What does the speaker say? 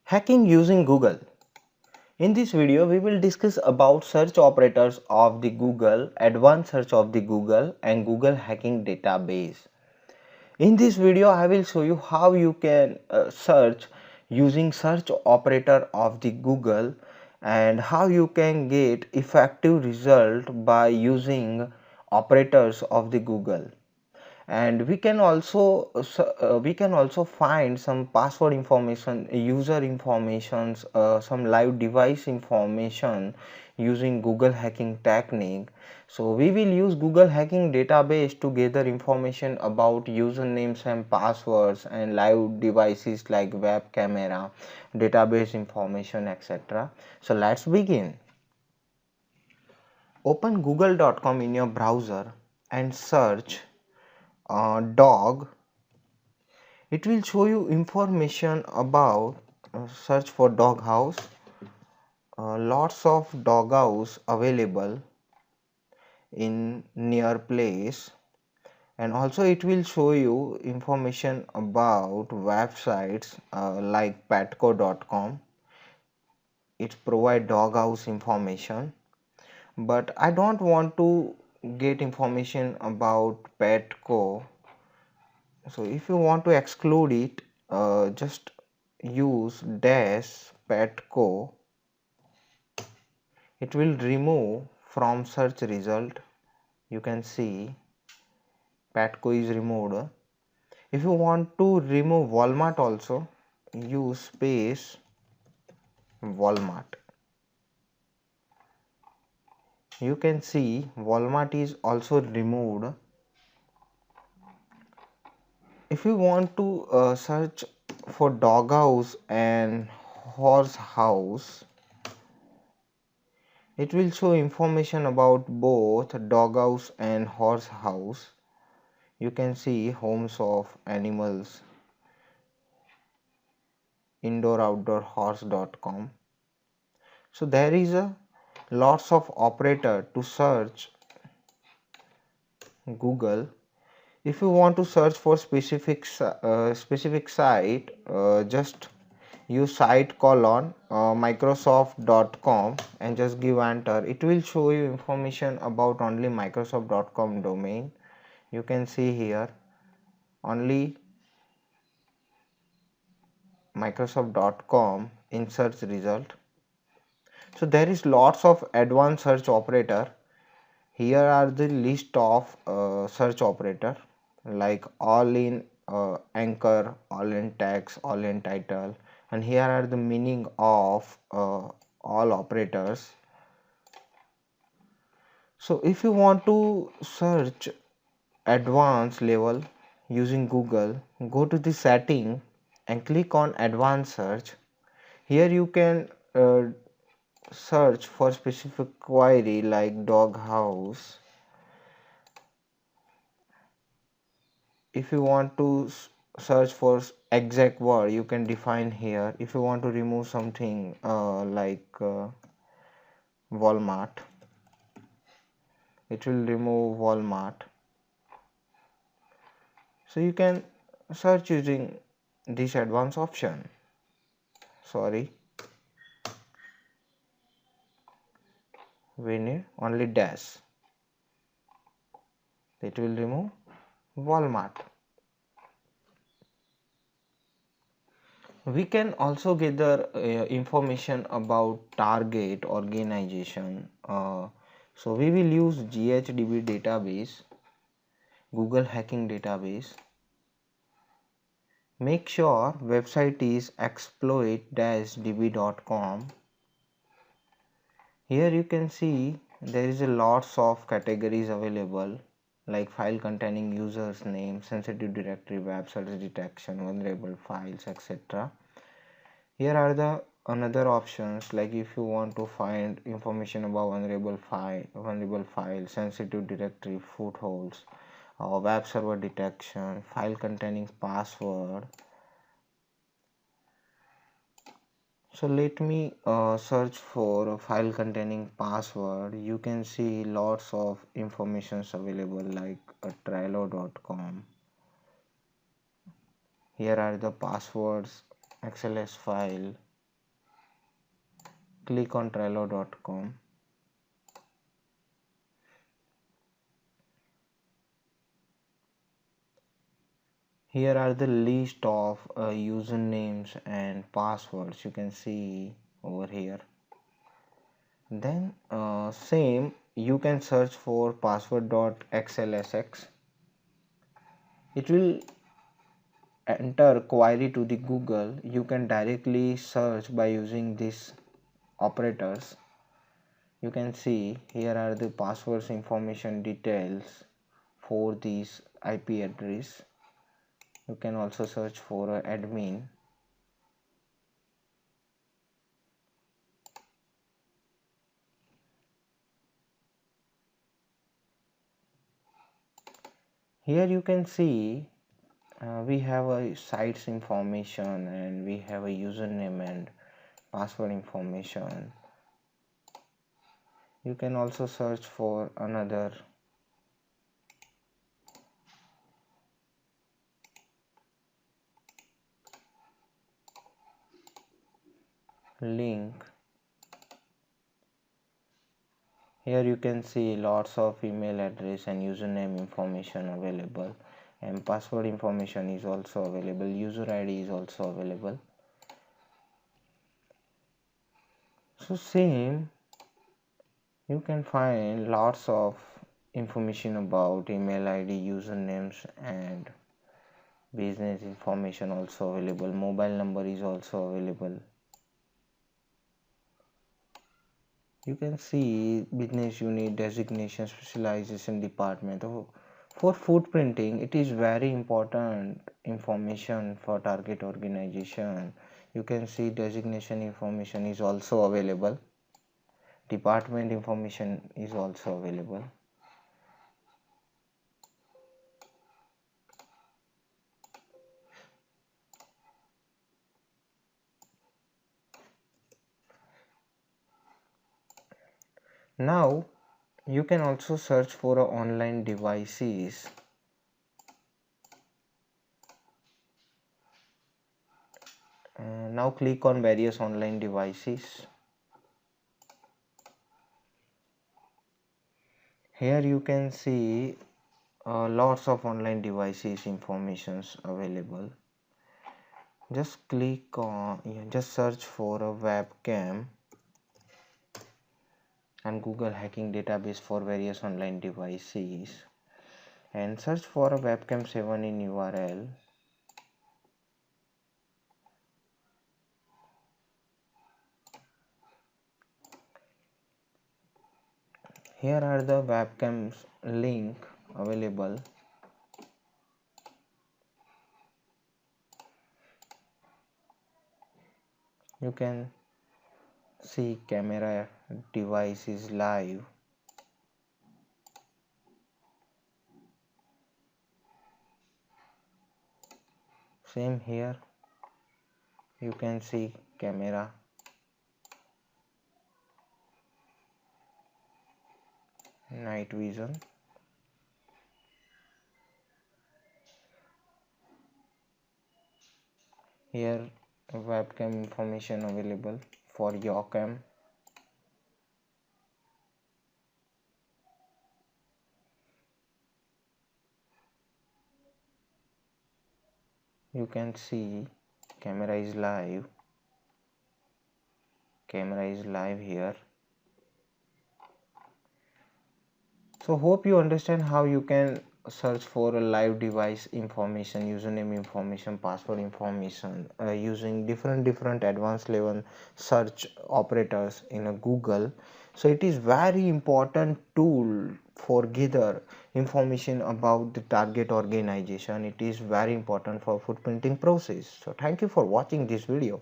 Hacking using Google. In this video, we will discuss about search operators of the Google, advanced search of the Google and Google hacking database. In this video, I will show you how you can search using search operator of the Google and how you can get effective result by using operators of the Google. And we can also find some password information, user informations, some live device information using Google hacking technique. So we will use Google hacking database to gather information about usernames and passwords and live devices like web camera, database information, etc. So let's begin. Open google.com in your browser and search dog. It will show you information about search for dog house. Lots of dog house available in near place, and also it will show you information about websites like petco.com. It provide dog house information, but I don't want to get information about petco. So if you want to exclude it, just use dash petco. It will remove from search result. You can see petco is removed. If you want to remove Walmart also, use space Walmart. You can see Walmart is also removed. If you want to search for dog house and horse house, it will show information about both dog house and horse house. You can see homes of animals, indoor outdoor horse.com. So there is a lots of operator to search Google. If you want to search for specific site, just use site colon microsoft.com and just give enter. It will show you information about only microsoft.com domain. You can see here only microsoft.com in search result. So there is lots of advanced search operator. Here are the list of search operator like all in anchor, all in text, all in title, and here are the meaning of all operators. So if you want to search advanced level using Google, go to the setting and click on advanced search. Here you can search for specific query like dog house. If you want to search for exact word, you can define here. If you want to remove something like Walmart, it will remove Walmart. So you can search using this advanced option. Sorry, we need only dash. It will remove Walmart. We can also gather information about target organization. So we will use GHDB database, Google hacking database. Make sure website is exploit-db.com. Here you can see there is a lots of categories available like file containing users name, sensitive directory, web service detection, vulnerable files, etc. Here are the another options like if you want to find information about vulnerable file, sensitive directory, footholds, web server detection, file containing password. So let me search for a file containing password. You can see lots of informations available like Trello.com. Here are the passwords, XLS file. click on Trello.com. Here are the list of usernames and passwords, you can see over here. Then same, you can search for password.xlsx. It will enter query to the Google. You can directly search by using these operators. You can see here are the passwords information details for these IP address. You can also search for admin. Here you can see we have a site's information and we have a username and password information. You can also search for another link. Here you can see lots of email address and username information available, and password information is also available, user ID is also available. So same, you can find lots of information about email ID, usernames, and business information also available. Mobile number is also available. You can see business unit, designation, specialization, department. For footprinting, it is very important information for target organization. You can see designation information is also available. Department information is also available. Now you can also search for online devices. Now click on various online devices. Here you can see lots of online devices informations available. Just click on, just search for a webcam and Google hacking database for various online devices, and search for a webcam 7 in URL. Here are the webcams link available. You can see camera device is live. Same here, you can see camera. Night vision. Here webcam information available for Yocam. You can see camera is live. Camera is live here. So hope you understand how you can search for a live device information, username information, password information using different advanced level search operators in a Google. So it is very important tool for gather information about the target organization. It is very important for footprinting process. So thank you for watching this video.